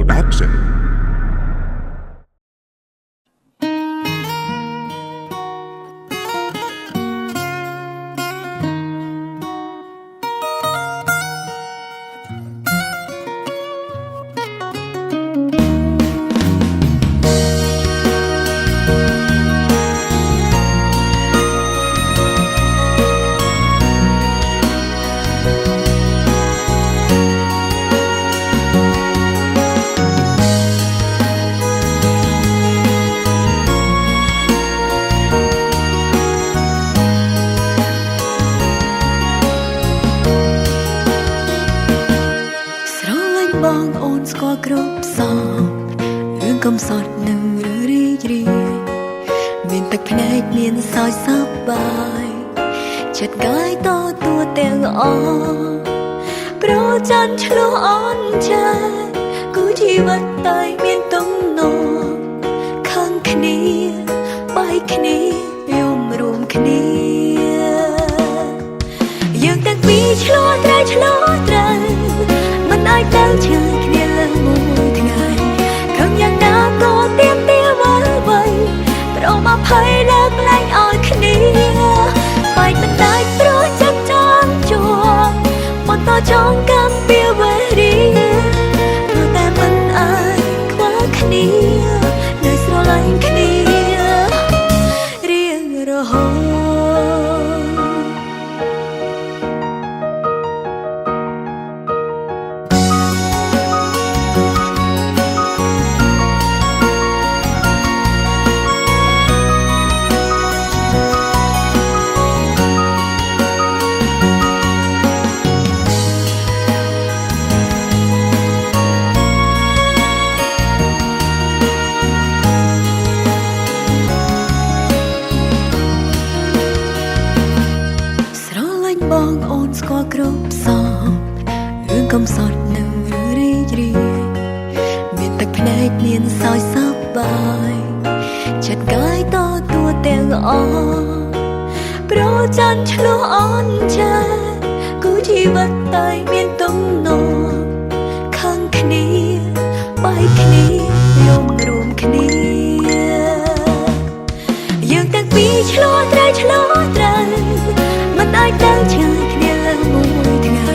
Production បងអូនស្គាល់គ្រប់សពរឿងកំសត់នឹងរឿងរីករាយមានទឹកភ្នែកមានសោយសប្បាយចិត្តកាយតទួទាំងអស់ប្រច័នឆ្លោះអន់ចាគូជីវិតតែមានទំនោរខាងគ្នាបាយគ្នាយំរួមគ្នាយើងទាំងពីរឆ្លោះត្រូវមិនអាចទៅជឿគ្នាលើមួយថ្ងៃខំយ៉ាងណាក៏ទៀមទាវល់វៃប្រមភ័យលើកលែងឲ្យគ្នាបែកមិនដាច់ព្រោះចិត្តចង់ជួបបន្តចងកម្មពីវេរីព្រោះតែមិនអាចខ្វល់គ្នានៅស្រឡាញ់គ្នារៀងរហូតបងអូនស្គាល់គ្រប់សពរឿងកំសត់នឹងរឿងរីករាយមានទឹកភ្នែកមានសោយសប្បាយចិត្តកាយតទួទាំងអស់ប្រច័នឆ្លោះអន់ចាគូជីវិតតែមានទំនោរខាងគ្នាបាយគ្នាយំរួមគ្នាយើងទាំងពីរឆ្លោះត្រូវមិនអាចទៅជឿគ្នាលើមួយថ្ងៃ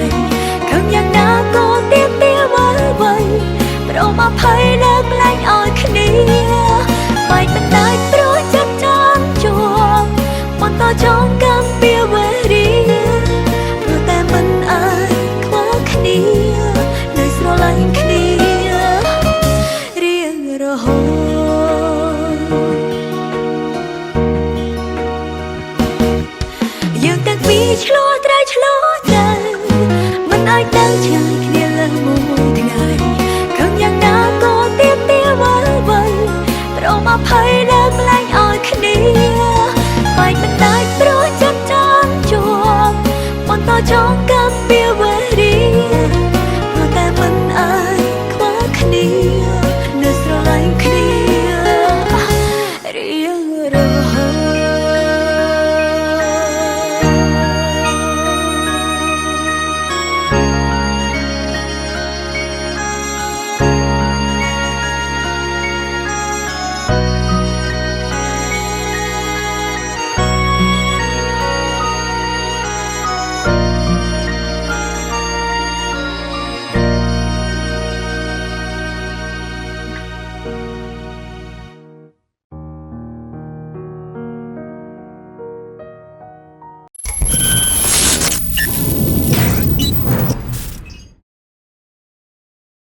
ខំយ៉ាងណាក៏ទៀមទាវល់វៃប្រមភ័យលើកលែងឲ្យគ្នាបែកមិនដាច់ព្រោះចិត្តចង់ជួបបន្តចងកម្មពីវេរីព្រោះតែមិនអាចខ្វល់គ្នានៅស្រឡាញ់គ្នារៀងរហូតយើងទាំងពីរឆ្លោះត្រូវមិនអាចទៅជឿគ្នាលើមួយថ្ងៃខំយ៉ាងណាក៏ទៀមទាវល់វៃប្រមភ័យលើកលែងឲ្យគ្នាបែកមិនដាច់ព្រោះចិត្តចង់ជួបបន្តចងកម្មពីវេរី